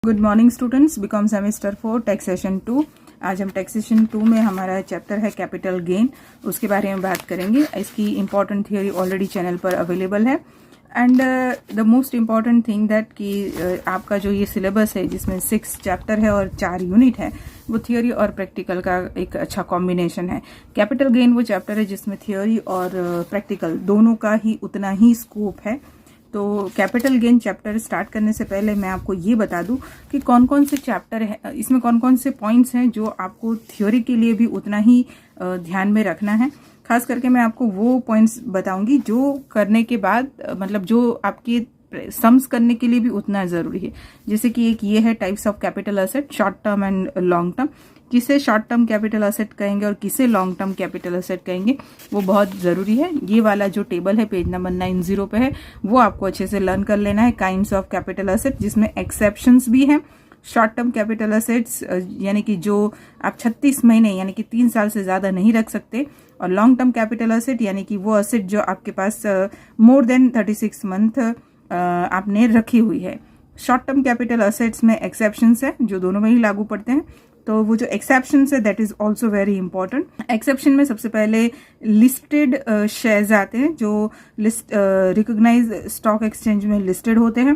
Good morning students, B Com semester 4 taxation 2। आज हम taxation 2 में हमारा चैप्टर है कैपिटल गेन, उसके बारे में बात करेंगे। इसकी इम्पॉर्टेंट थियोरी ऑलरेडी चैनल पर अवेलेबल है। And the most important thing that कि आपका जो ये सिलेबस है जिसमें 6 चैप्टर है और 4 यूनिट है, वो थियोरी और प्रैक्टिकल का एक अच्छा कॉम्बिनेशन है। कैपिटल गेन वो चैप्टर है जिसमें थियोरी और प्रैक्टिकल दोनों का ही उतना ही स्कोप है। तो कैपिटल गेन चैप्टर स्टार्ट करने से पहले मैं आपको ये बता दूं कि कौन कौन से चैप्टर है, इसमें कौन कौन से पॉइंट्स हैं जो आपको थ्योरी के लिए भी उतना ही ध्यान में रखना है। खास करके मैं आपको वो पॉइंट्स बताऊंगी जो करने के बाद मतलब जो आपके सम्स करने के लिए भी उतना जरूरी है। जैसे कि एक ये है types of capital asset, short term and long term. किसे शॉर्ट टर्म कैपिटल एसेट कहेंगे और किसे लॉन्ग टर्म कैपिटल एसेट कहेंगे, वो बहुत ज़रूरी है। ये वाला जो टेबल है पेज नंबर 90 पे है, वो आपको अच्छे से लर्न कर लेना है। काइंड्स ऑफ कैपिटल एसेट, जिसमें एक्सेप्शंस भी हैं। शॉर्ट टर्म कैपिटल एसेट्स यानी कि जो आप 36 महीने यानी कि 3 साल से ज़्यादा नहीं रख सकते, और लॉन्ग टर्म कैपिटल एसेट यानी कि वो एसेट जो आपके पास मोर देन 36 मंथ आपने रखी हुई है। शॉर्ट टर्म कैपिटल एसेट्स में एक्सेप्शंस है जो दोनों में ही लागू पड़ते हैं। तो वो जो एक्सेप्शंस है that is also very important. Exception में सबसे पहले लिस्टेड शेयर्स आते हैं जो रिकॉग्नाइज स्टॉक एक्सचेंज में लिस्टेड होते हैं।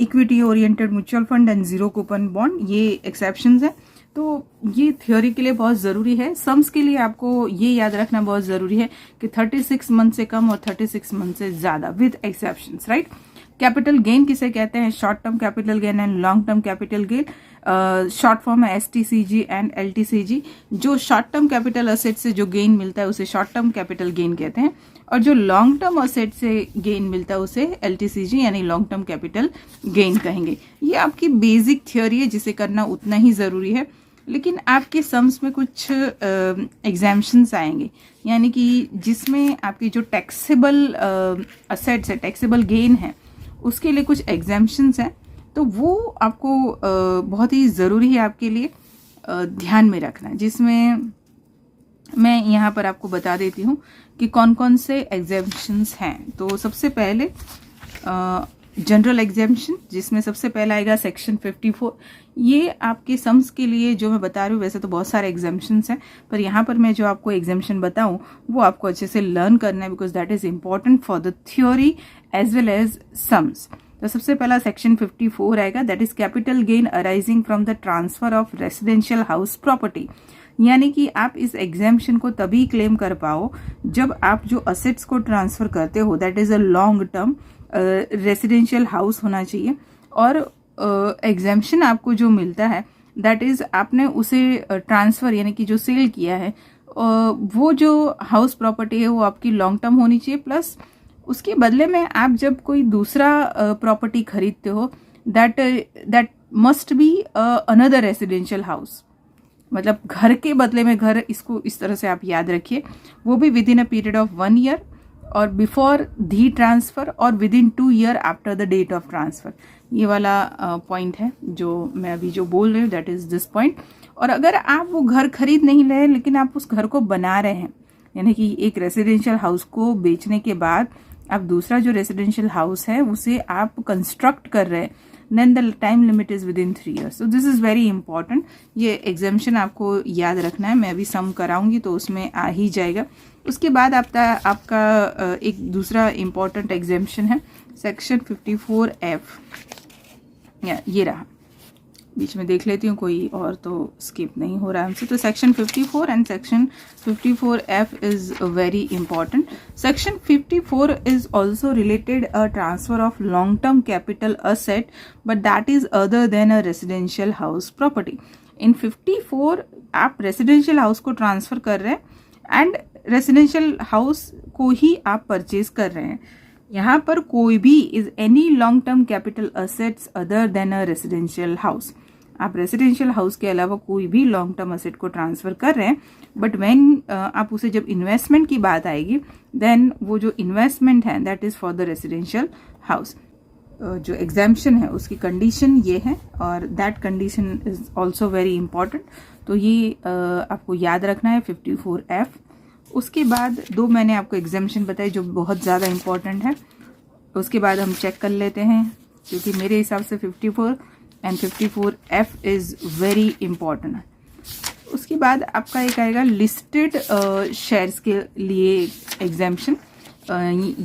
Equity oriented mutual fund and zero coupon bond, ये एक्सेप्शंस है। तो ये थ्योरी के लिए बहुत ज़रूरी है। सम्स के लिए आपको ये याद रखना बहुत ज़रूरी है कि 36 मंथ से कम और 36 मंथ से ज़्यादा with exceptions, right. Capital gain किसे कहते हैं? Short term capital gain and long term capital gain. Short form है STCG एंड LTCG। जो शॉर्ट टर्म कैपिटल असेट से जो गेन मिलता है उसे शॉर्ट टर्म कैपिटल गेन कहते हैं, और जो लॉन्ग टर्म असेट से गेन मिलता है उसे LTCG यानी लॉन्ग टर्म कैपिटल गेन कहेंगे। ये आपकी बेसिक थ्योरी है जिसे करना उतना ही ज़रूरी है। लेकिन आपके सम्स में कुछ एग्जाम्पशंस आएंगे, यानी कि जिसमें आपकी जो टैक्सेबल असेट्स है, टैक्सेबल गेन है, उसके लिए कुछ एग्जाम्पशंस हैं। तो वो आपको बहुत ही ज़रूरी है आपके लिए ध्यान में रखना, जिसमें मैं यहाँ पर आपको बता देती हूँ कि कौन कौन से एग्जाम्पशंस हैं। तो सबसे पहले जनरल एग्जाम्पशन, जिसमें सबसे पहला आएगा सेक्शन 54। ये आपके सम्स के लिए जो मैं बता रही हूँ, वैसे तो बहुत सारे एग्जाम्पशंस हैं, पर यहाँ पर मैं जो आपको एग्जाम्पशन बताऊँ वो आपको अच्छे से लर्न करना है, because that is important for the theory as well as sums. तो सबसे पहला सेक्शन 54 आएगा, that is capital gain arising from the transfer of residential house property. यानी कि आप इस एग्जाम्पशन को तभी क्लेम कर पाओ जब आप जो असेट्स को ट्रांसफर करते हो, that is a long term residential house होना चाहिए, और एग्जाम्पशन आपको जो मिलता है दैट इज आपने उसे ट्रांसफर यानी कि जो सेल किया है, वो जो हाउस प्रॉपर्टी है वो आपकी लॉन्ग टर्म होनी चाहिए, प्लस उसके बदले में आप जब कोई दूसरा प्रॉपर्टी खरीदते हो that must be another residential house. मतलब घर के बदले में घर, इसको इस तरह से आप याद रखिए, वो भी within a period of 1 year और बिफोर दी ट्रांसफर और within 2 year after the date of transfer. ये वाला पॉइंट है जो मैं अभी जो बोल रही हूँ, दैट इज दिस पॉइंट। और अगर आप वो घर खरीद नहीं रहे लेकिन आप उस घर को बना रहे हैं, यानी कि एक रेसिडेंशियल हाउस को बेचने के बाद आप दूसरा जो रेसिडेंशियल हाउस है उसे आप कंस्ट्रक्ट कर रहे हैं, then the time limit is within 3 years. So this is very important. ये एग्जाम्पशन आपको याद रखना है। मैं अभी सम कराऊंगी तो उसमें आ ही जाएगा। उसके बाद आपका एक दूसरा इम्पॉर्टेंट एग्जाम्पशन है सेक्शन 54F। ये रहा, बीच में देख लेती हूँ कोई और तो स्किप नहीं हो रहा है हमसे। तो section 54 and section 54F is very important. Section 54 is also related a transfer of long term capital asset, but that is other than a residential house property. In 54 आप रेसिडेंशियल हाउस को transfer कर रहे हैं and residential house को ही आप purchase कर रहे हैं। यहाँ पर कोई भी is any long term capital assets other than a residential house. आप रेसिडेंशियल हाउस के अलावा कोई भी लॉन्ग टर्म असेट को ट्रांसफर कर रहे हैं, बट व्हेन आप उसे जब इन्वेस्टमेंट की बात आएगी देन वो जो इन्वेस्टमेंट है that is for the residential house. जो एग्जाम्पशन है उसकी कंडीशन ये है, और that condition is also very important. तो ये आपको याद रखना है 54F। उसके बाद 2 मैंने आपको एग्जाम्पशन बताए जो बहुत ज़्यादा इंपॉर्टेंट है। उसके बाद हम चेक कर लेते हैं, क्योंकि मेरे हिसाब से 54 and 54F is very important. उसके बाद आपका एक आएगा लिस्टेड शेयर्स के लिए एग्जाम्पशन।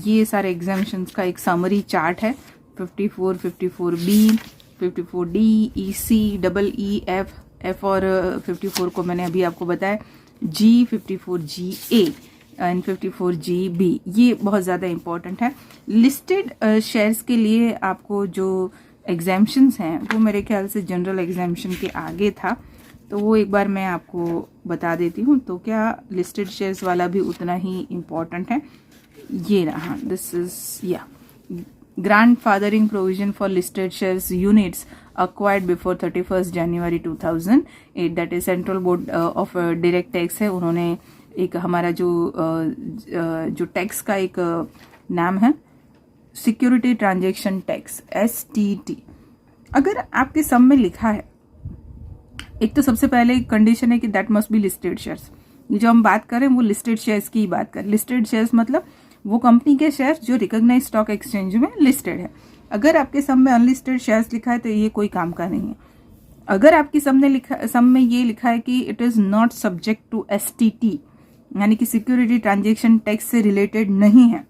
ये सारे एग्जाम्पशंस का एक समरी चार्ट है। 54, 54B, 54D, EC, EEF, F और 54 को मैंने अभी आपको बताया, G, 54GA एंड 54GB, ये बहुत ज़्यादा इम्पॉर्टेंट है। लिस्टेड शेयर्स के लिए आपको जो एग्जाम्पशंस हैं वो मेरे ख्याल से जनरल एग्जाम्पशन के आगे था, तो वो एक बार मैं आपको बता देती हूँ। तो क्या लिस्टेड शेयर्स वाला भी उतना ही इम्पॉर्टेंट है। ये रहा, this is grandfathering provision for listed shares units acquired before 31st January 2008, that is Central Board of Direct Tax है। उन्होंने एक हमारा जो टैक्स का एक नाम है सिक्योरिटी ट्रांजैक्शन टैक्स, STT। अगर आपके सब में लिखा है, एक तो सबसे पहले कंडीशन है कि that must be listed shares. ये जो हम बात करें वो लिस्टेड शेयर्स की ही बात करें। लिस्टेड शेयर्स मतलब वो कंपनी के शेयर्स जो रिकॉग्नाइज्ड स्टॉक एक्सचेंज में लिस्टेड है। अगर आपके सम में अनलिस्टेड शेयर्स लिखा है तो ये कोई काम का नहीं है। अगर आपकी सम में ये लिखा है कि it is not subject to STT, यानी कि सिक्योरिटी ट्रांजैक्शन टैक्स से रिलेटेड नहीं है,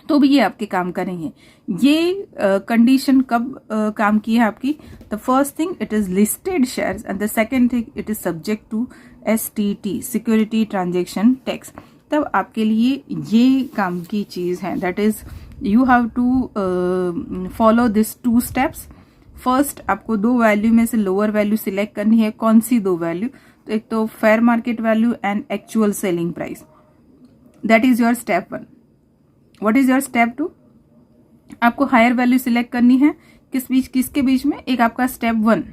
तो भी ये आपके काम का नहीं है। ये कंडीशन कब काम की है आपकी? The first thing it is listed shares and the second thing it is subject to STT, security transaction tax. तब आपके लिए ये काम की चीज है। That is you have to follow this 2 steps. First, आपको 2 वैल्यू में से लोअर वैल्यू सिलेक्ट करनी है। कौन सी 2 वैल्यू? तो एक तो fair market value and actual selling price. That is your step 1। What is your step 2? आपको हायर वैल्यू सिलेक्ट करनी है। किसके बीच में? एक आपका स्टेप 1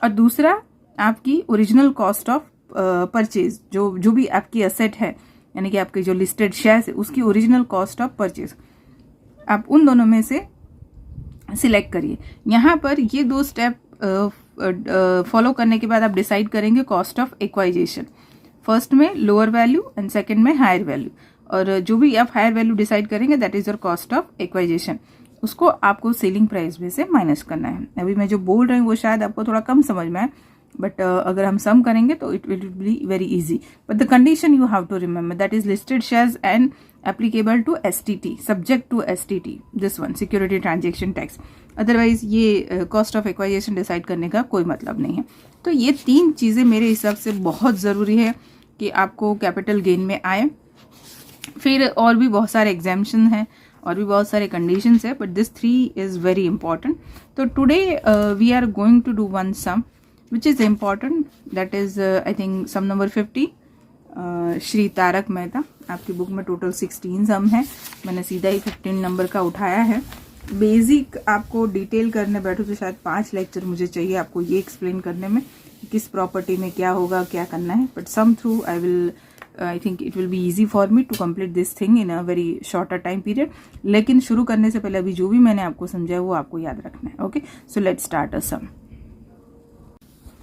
और दूसरा आपकी ओरिजिनल कॉस्ट ऑफ परचेज, जो भी आपकी एसेट है, यानी कि आपके जो लिस्टेड शेयर्स है उसकी ओरिजिनल कॉस्ट ऑफ परचेज, आप उन दोनों में से सिलेक्ट करिए। यहाँ पर ये 2 स्टेप फॉलो करने के बाद आप डिसाइड करेंगे कॉस्ट ऑफ एक्वाइजेशन। फर्स्ट में लोअर वैल्यू एंड सेकंड में हायर वैल्यू, और जो भी आप हायर वैल्यू डिसाइड करेंगे that is your cost of acquisition. उसको आपको सेलिंग प्राइस में से माइनस करना है। अभी मैं जो बोल रही हूँ वो शायद आपको थोड़ा कम समझ में आए, बट अगर हम सम करेंगे तो it will be very easy. But the condition you have to remember that is listed shares and applicable to STT, subject to STT, this one, security transaction tax. Otherwise ये cost of acquisition decide करने का कोई मतलब नहीं है। तो ये 3 चीज़ें मेरे हिसाब से बहुत ज़रूरी है कि आपको कैपिटल गेन में आए। फिर और भी बहुत सारे एग्जाम्पशन हैं और भी बहुत सारे कंडीशंस है, but this 3 is very important. तो today we are going to do one sum which is important, that is I think sum number 50, Shri Tarak Mehta. आपकी बुक में टोटल 16 सम है, मैंने सीधा ही 15 नंबर का उठाया है। बेसिक आपको डिटेल करने बैठो तो शायद 5 लेक्चर मुझे चाहिए आपको ये एक्सप्लेन करने में किस प्रॉपर्टी में क्या होगा, क्या करना है। But sum through I think it will be easy for me to complete this thing in a very shorter time period. लेकिन शुरू करने से पहले अभी जो भी मैंने आपको समझाया वो आपको याद रखना है। Okay, so let's start a sum.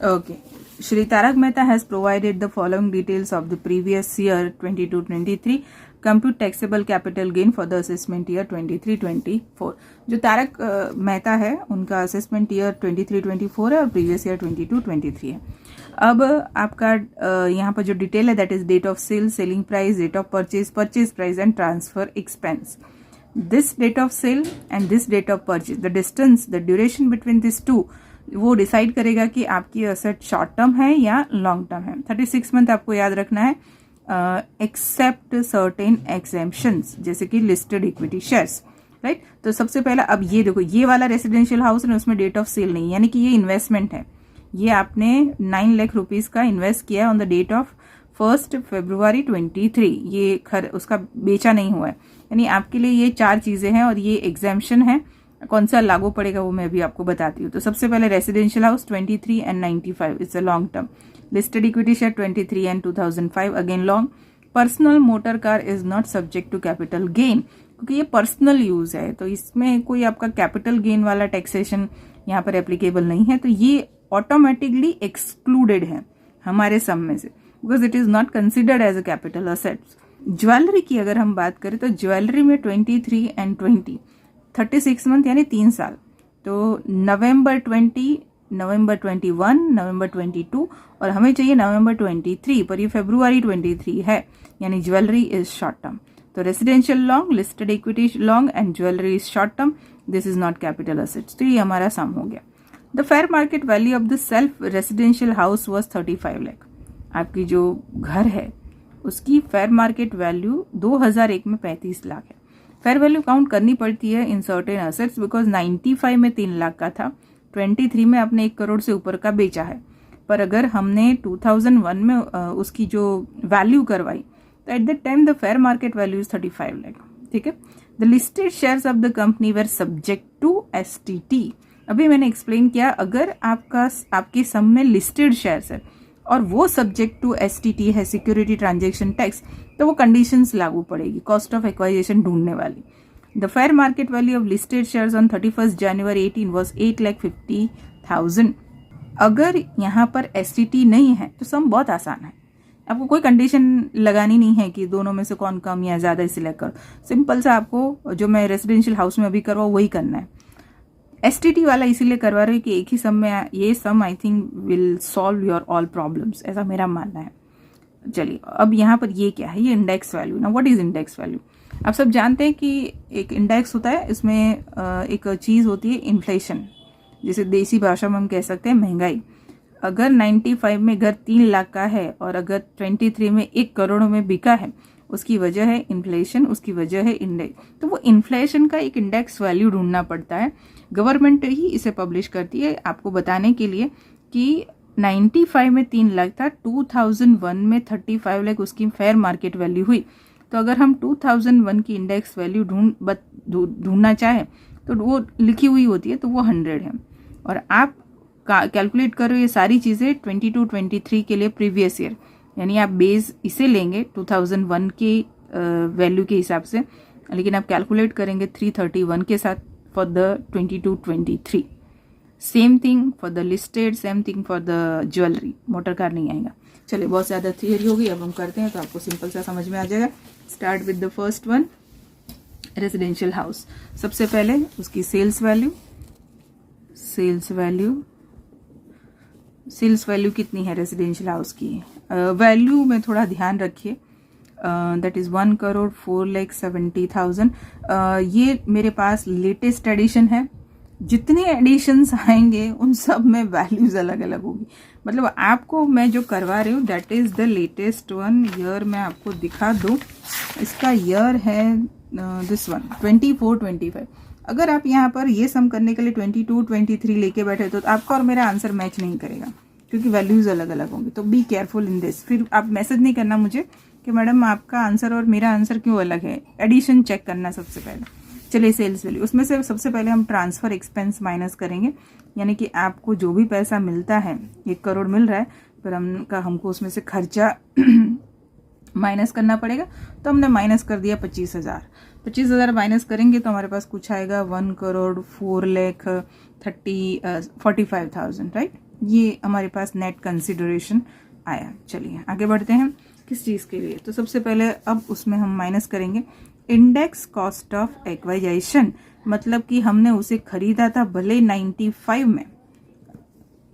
Okay, Shri Tarak Mehta has provided the following details of the previous year 22-23 compute taxable capital gain for the assessment year 23-24। जो तारक मेहता है उनका असेसमेंट ईयर 23-24 है और प्रीवियस ईयर 22-23 है। अब आपका यहाँ पर जो डिटेल है that is date of sale, selling price, date of purchase, purchase price and transfer expense. This date of sale and this date of purchase, the distance, the duration between this 2 वो decide करेगा कि आपकी asset short term है या long term है। 36 month आपको याद रखना है, एक्सेप्ट सर्टेन एग्जेम्पशंस, जैसे कि लिस्टेड इक्विटी शेयर्स, राइट। तो सबसे पहला अब ये देखो, ये वाला रेसिडेंशियल हाउस है, उसमें डेट ऑफ सेल नहीं, यानी कि ये इन्वेस्टमेंट है। ये आपने 9 लाख रुपीज का इन्वेस्ट किया ऑन द डेट ऑफ 1 फरवरी 23। ये उसका बेचा नहीं हुआ है, यानी आपके लिए ये 4 चीजें हैं और ये एग्जेम्पशन है। कौन सा लागू पड़ेगा वो मैं भी आपको बताती हूँ। तो सबसे पहले residential house 23 and 95, it's a long term. Listed equity share 23 and 2005, again long. Personal motor car is not subject to capital gain, क्योंकि ये पर्सनल यूज है तो इसमें कोई आपका कैपिटल गेन वाला टैक्सेशन यहाँ पर एप्लीकेबल नहीं है, तो ये ऑटोमेटिकली एक्सक्लूडेड है हमारे सम में से, because it is not considered as a capital assets. Jewellery की अगर हम बात करें तो ज्वेलरी में 23 एंड 20, 36 मंथ यानी 3 साल, तो नवंबर 20, नवंबर 21, नवंबर 22 और हमें चाहिए नवंबर 23, पर ये फरवरी 23 है, यानी ज्वेलरी इज शॉर्ट टर्म। तो residential long, listed equity long and jewellery is short term, this is not capital assets. तो ये हमारा सम हो गया। The fair market value of the self residential house was 35 lakh. आपकी जो घर है उसकी फेयर मार्केट वैल्यू 2001 में 35 लाख है। फेयर वैल्यू काउंट करनी पड़ती है इन सर्टेन असेट्स बिकॉज 95 में 3 लाख का था, 23 में आपने 1 करोड़ से ऊपर का बेचा है। पर अगर हमने 2001 में उसकी जो वैल्यू करवाई तो at that time the fair market value is 35 lakh. ठीक है। The listed shares of the company were subject to STT। अभी मैंने एक्सप्लेन किया, अगर आपके सम में लिस्टेड शेयर्स है और वो सब्जेक्ट टू STT है, सिक्योरिटी ट्रांजेक्शन टैक्स, तो वो कंडीशंस लागू पड़ेगी कॉस्ट ऑफ एक्वाइजेशन ढूंढने वाली। The fair market value of listed shares on 31 January 18 was 8,50,000। अगर यहाँ पर STT नहीं है तो सम बहुत आसान है, आपको कोई कंडीशन लगानी नहीं है कि दोनों में से कौन कम या ज्यादा सिलेक्ट करो। सिंपल सा आपको जो मैं रेसिडेंशियल हाउस में अभी करवाऊँ वही करना है। STT वाला इसीलिए करवा रहे कि एक ही सम में ये sum I think will solve your all problems, ऐसा मेरा मानना है। चलिए अब यहाँ पर ये क्या है, ये इंडेक्स वैल्यू। ना व्हाट इज इंडेक्स वैल्यू? आप सब जानते हैं कि एक इंडेक्स होता है, इसमें एक चीज होती है इन्फ्लेशन, जिसे देसी भाषा में हम कह सकते हैं महंगाई। अगर 95 में घर 3 लाख का है और अगर 23 में 1 करोड़ में बिका है, उसकी वजह है इन्फ्लेशन, उसकी वजह है इंडेक्स। तो वो इन्फ्लेशन का एक इंडेक्स वैल्यू ढूंढना पड़ता है, गवर्नमेंट ही इसे पब्लिश करती है आपको बताने के लिए कि 95 में 3 लाख था, 2001 में 35 लाख उसकी फेयर मार्केट वैल्यू हुई। तो अगर हम 2001 की इंडेक्स वैल्यू ढूंढना चाहें तो वो लिखी हुई होती है, तो वो 100 है। और आप कैलकुलेट करो ये सारी चीज़ें 22-23 के लिए प्रीवियस ईयर, यानी आप बेस इसे लेंगे 2001 के वैल्यू के हिसाब से, लेकिन आप कैलकुलेट करेंगे 331 के साथ for the 22-23। Same thing for the listed, same thing for the jewellery. Motor car नहीं आएगा। चलिए बहुत ज़्यादा थियरी होगी, अब हम करते हैं तो आपको सिंपल सा समझ में आ जाएगा। Start with the first one, residential house. सबसे पहले उसकी सेल्स वैल्यू, सेल्स वैल्यू कितनी है रेजिडेंशियल हाउस की? वैल्यू में थोड़ा ध्यान रखिए, दैट इज 1,04,70,000। ये मेरे पास लेटेस्ट एडिशन है। जितने एडिशंस आएंगे उन सब में वैल्यूज अलग अलग होगी। मतलब आपको मैं जो करवा रही हूँ that is the latest one. Year मैं आपको दिखा दूँ, इसका ईयर है दिस वन 24-25। अगर आप यहाँ पर ये सम करने के लिए 22-23 लेके बैठे तो आपका और मेरा आंसर मैच नहीं करेगा, क्योंकि वैल्यूज अलग अलग होंगे। तो बी केयरफुल इन दिस। फिर आप मैसेज नहीं करना मुझे कि मैडम आपका आंसर और मेरा आंसर क्यों अलग है। एडिशन चेक करना सबसे पहले। चलिए सेल्स वैल्यू, उसमें से सबसे पहले हम ट्रांसफर एक्सपेंस माइनस करेंगे, यानी कि आपको जो भी पैसा मिलता है, 1 करोड़ मिल रहा है, पर हमको उसमें से खर्चा माइनस करना पड़ेगा। तो हमने माइनस कर दिया 25,000 माइनस करेंगे तो हमारे पास कुछ आएगा 1,04,45,000, राइट। ये हमारे पास नेट कंसिडरेशन आया। चलिए आगे बढ़ते हैं किस चीज़ के लिए। तो सबसे पहले अब उसमें हम माइनस करेंगे इंडेक्स कॉस्ट ऑफ एक्वाइजेशन, मतलब कि हमने उसे खरीदा था भले 95 में,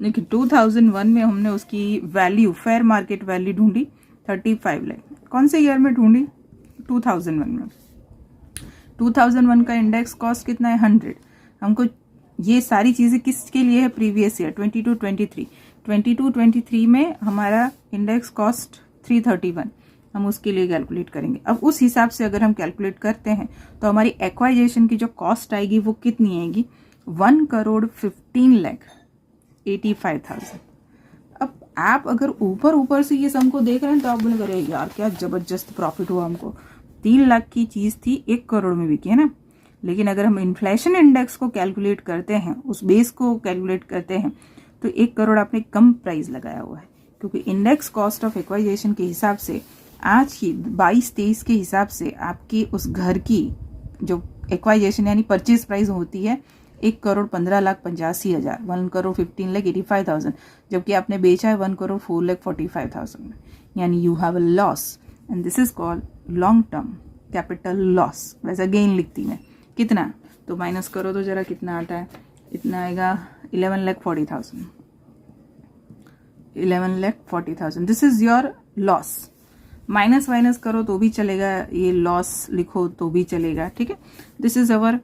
लेकिन 2001 में हमने उसकी वैल्यू, फेयर मार्केट वैल्यू ढूंढी 35 लाख। कौन से ईयर में ढूंढी? 2001 में। 2001 का इंडेक्स कॉस्ट कितना है? 100। हमको ये सारी चीज़ें किसके लिए है? Previous year 22-23। 22-23 में हमारा इंडेक्स कॉस्ट 331, हम उसके लिए कैलकुलेट करेंगे। अब उस हिसाब से अगर हम कैलकुलेट करते हैं तो हमारी एक्वाइजेशन की जो कॉस्ट आएगी वो कितनी आएगी? 1,15,85,000। अब आप अगर ऊपर से ये सम को देख रहे हैं तो आप बोलेंगे अरे यार क्या जबरदस्त प्रॉफिट हुआ हमको। 3 लाख की चीज़ थी, 1 करोड़ में बिकी है ना। लेकिन अगर हम इन्फ्लेशन इंडेक्स को कैलकुलेट करते हैं, उस बेस को कैलकुलेट करते हैं, तो 1 करोड़ आपने कम प्राइस लगाया हुआ है, क्योंकि इंडेक्स कॉस्ट ऑफ एक्वाइजेशन के हिसाब से आज की 22-23 के हिसाब से आपकी उस घर की जो एक्वाइजेशन यानी परचेज प्राइस होती है 1,15,85,000, 1,15,85,000, जबकि आपने बेचा है 1,04,45,000, यानी you have a loss and this is called long term capital loss. वैसा गेन लिखती मैं कितना, तो माइनस करो तो जरा कितना आता है इतना आएगा 11,40,000, 11,40,000। This is your loss. Minus wines करो तो भी चलेगा, ये लॉस लिखो तो भी चलेगा, ठीक है। This is our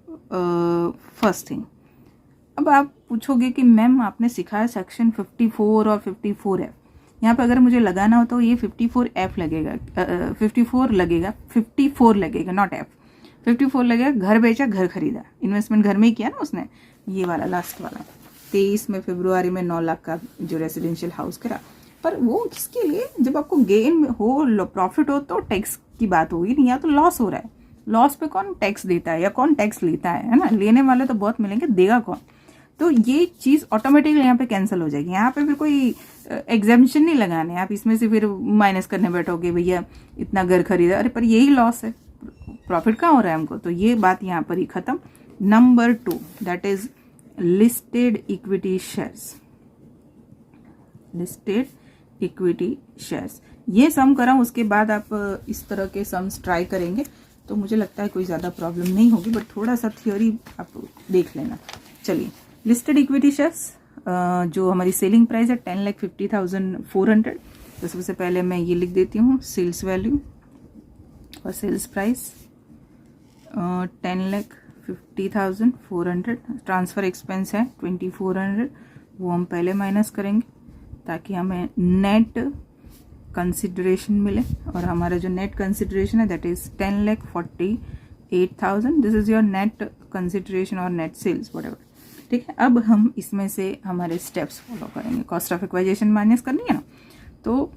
first thing. अब आप पूछोगे कि मैम आपने सिखाया सेक्शन 54 और 54F, यहाँ पे अगर मुझे लगाना हो तो ये 54F लगेगा, 54 लगेगा, 54 लगेगा, नॉट F, 54 लगेगा। घर बेचा, घर खरीदा, इन्वेस्टमेंट घर में ही किया ना उसने, ये वाला लास्ट वाला 23 में फरवरी में 9 लाख का जो रेसिडेंशियल हाउस करा। पर वो किसके लिए, जब आपको गेन हो, प्रॉफिट हो तो टैक्स की बात होगी नहीं, या तो लॉस हो रहा है, लॉस पे कौन टैक्स देता है या कौन टैक्स लेता है ना। लेने वाले तो बहुत मिलेंगे, देगा कौन। तो ये चीज़ ऑटोमेटिकली यहाँ पे कैंसिल हो जाएगी। यहाँ पे फिर कोई एग्जामिशन नहीं लगाने, आप इसमें से फिर माइनस करने बैठोगे भैया इतना घर खरीदा, अरे पर यही लॉस है, प्रॉफिट कहाँ हो रहा है हमको, तो ये बात यहाँ पर ही खत्म। Number 2 that is listed equity shares, listed equity shares. ये सम करा, उसके बाद आप इस तरह के सम्स ट्राई करेंगे तो मुझे लगता है कोई ज़्यादा प्रॉब्लम नहीं होगी, बट थोड़ा सा थियोरी आप देख लेना। चलिए, लिस्टेड इक्विटी शेयर्स जो हमारी सेलिंग प्राइस है 10,50,400। तो सबसे पहले मैं ये लिख देती हूँ सेल्स वैल्यू और सेल्स प्राइस 10,50,400। ट्रांसफ़र एक्सपेंस है 2,400, वो हम पहले माइनस करेंगे ताकि हमें नेट कंसिडरेशन मिले। और हमारा जो नेट कंसिडरेशन है that is 10,48,000। This is your net consideration और नेट सेल्स व्हाटएवर, ठीक है। अब हम इसमें से हमारे स्टेप्स फॉलो करेंगे। कॉस्ट ऑफ एक्वाइजेशन माइनस करनी है ना, तो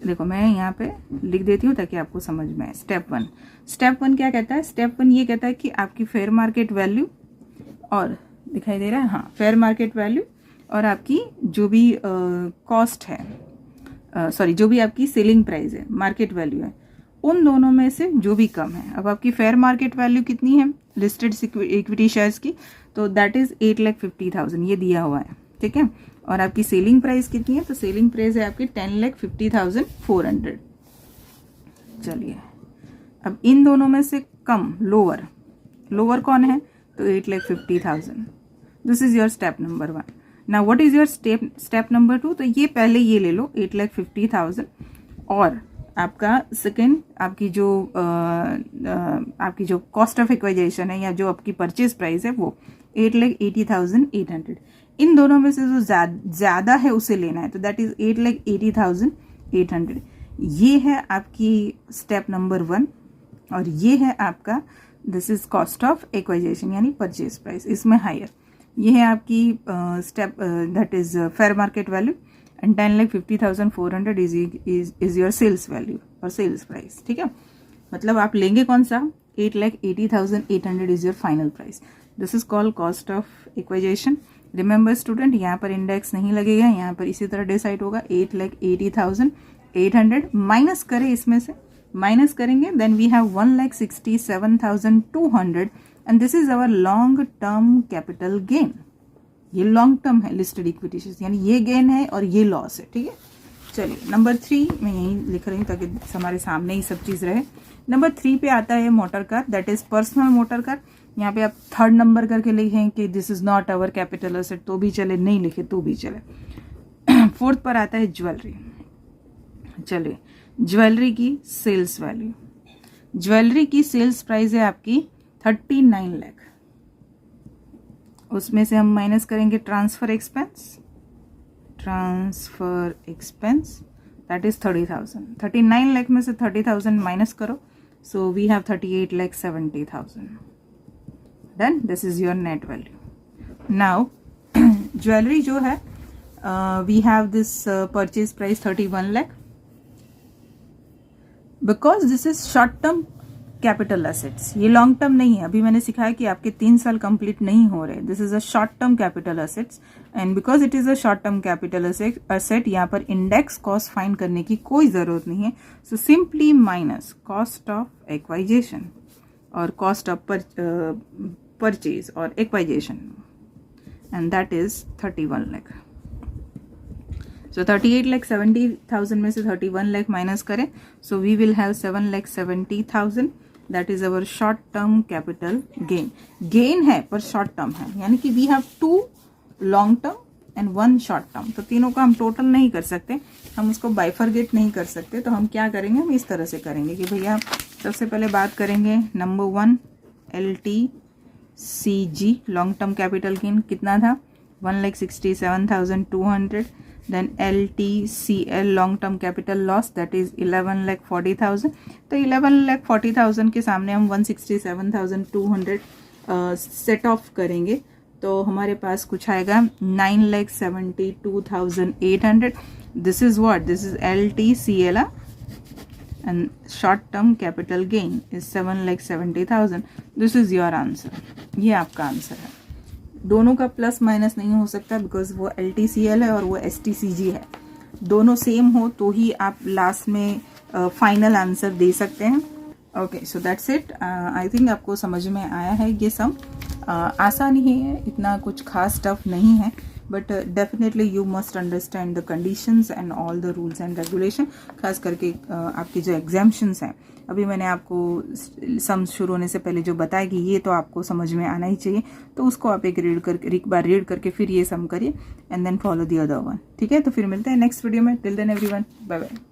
देखो मैं यहाँ पे लिख देती हूँ ताकि आपको समझ में आए। स्टेप 1, स्टेप 1 क्या कहता है? स्टेप 1 ये कहता है कि आपकी फेयर मार्केट वैल्यू और दिखाई दे रहा है, हाँ, फेयर मार्केट वैल्यू और आपकी जो भी कॉस्ट है, सॉरी जो भी आपकी सेलिंग प्राइस है, मार्केट वैल्यू है, उन दोनों में से जो भी कम है। अब आपकी फेयर मार्केट वैल्यू कितनी है लिस्टेड इक्विटी शेयर्स की, तो दैट इज 8,50,000, ये दिया हुआ है, ठीक है। और आपकी सेलिंग प्राइस कितनी है? तो सेलिंग प्राइस है आपकी 10,50,400। चलिए, अब इन दोनों में से कम, लोअर, लोअर कौन है? तो 8,50,000। This is your step number 1। Now what is your step number 2? तो ये पहले ये ले लो 8,50,000 और आपका सेकेंड आपकी जो कॉस्ट ऑफ एक्वाइजेशन है या जो आपकी परचेज प्राइस है वो 8,80,800। इन दोनों में से जो ज़्यादा है उसे लेना है, तो दैट इज 8,80,800। ये है आपकी स्टेप नंबर 1 और ये है आपका this is cost of acquisition यानी परचेज प्राइस, इसमें हायर। ये है आपकी step that is fair market value and 10,50,400 is your sales value और सेल्स प्राइस, ठीक है। मतलब आप लेंगे कौन सा? 8,80,800 is your final price. This is called cost of acquisition. Remember student, यहाँ पर इंडेक्स नहीं लगेगा, यहाँ पर इसी तरह डिसाइड होगा। 8,80,800 माइनस करें, इसमें से माइनस करेंगे, then we have 1,67,200 and this is our long term capital gain. ये लॉन्ग टर्म है लिस्टेड इक्विटी शेयर्स, यानी ये गेन है और ये लॉस है, ठीक है। चलिए, नंबर 3 मैं यहीं लिख रही हूँ ताकि हमारे सामने ही सब चीज़ रहे। नंबर 3 पे आता है motor car, that is personal motor car. यहाँ पे आप 3rd नंबर करके लिखें कि this is not our capital asset तो भी चले, नहीं लिखे तो भी चले। 4th पर आता है ज्वेलरी। चलिए, ज्वेलरी की सेल्स वैल्यू, ज्वेलरी की सेल्स प्राइस है आपकी 39 लाख। उसमें से हम माइनस करेंगे transfer expense, transfer expense that is 30,000। 39 lakh में से 30,000 माइनस करो, so we have 38,70,000। Done, this is your net value. Now jewellery जो है we have this purchase price 31 lakh because this is short term capital assets, ये long term नहीं है। अभी मैंने सिखाया कि आपके 3 साल कंप्लीट नहीं हो रहे। This is a short term capital assets and because it is a short term capital asset, यहाँ पर इंडेक्स कॉस्ट फाइंड करने की कोई जरूरत नहीं है। So simply minus cost of acquisition और कॉस्ट ऑफ परचेज और acquisition and that is 31 lakh. So 38,70,000 में से 31 लाख माइनस करें, so we will have 7,70,000 that is our short term capital gain. Gain है पर शॉर्ट टर्म है, यानी कि we have 2 long term and 1 short term. तो तीनों का हम टोटल नहीं कर सकते, हम उसको बाइफरगेट नहीं कर सकते। तो हम क्या करेंगे, हम इस तरह से करेंगे कि भैया सबसे पहले बात करेंगे number 1 LTCG long term capital gain कितना था 1,67,200। Then LTCL long term capital loss that is 11,40,000। तो 11,40,000 के सामने हम 167,200 सेट ऑफ करेंगे तो हमारे पास कुछ आएगा 9,72,800। This is what, this is LTCL and short term capital gain is 7,70,000. This is your answer. ये आपका आंसर है। दोनों का प्लस माइनस नहीं हो सकता बिकॉज वो LTCL है और वो STCG है। दोनों सेम हो तो ही आप लास्ट में फाइनल आंसर दे सकते हैं। Okay, so that's it. I think आपको समझ में आया है। ये सम आसान ही है, इतना कुछ खास टफ नहीं है, but definitely you must understand the conditions and all the rules and regulation. खास करके आपके जो एग्जाम्शंस हैं, अभी मैंने आपको सम शुरू होने से पहले जो बताया कि ये तो आपको समझ में आना ही चाहिए, तो उसको आप एक बार रीड करके फिर ये सम करिए and then follow the other one. ठीक है, तो फिर मिलते हैं नेक्स्ट वीडियो में। Till then everyone, bye bye.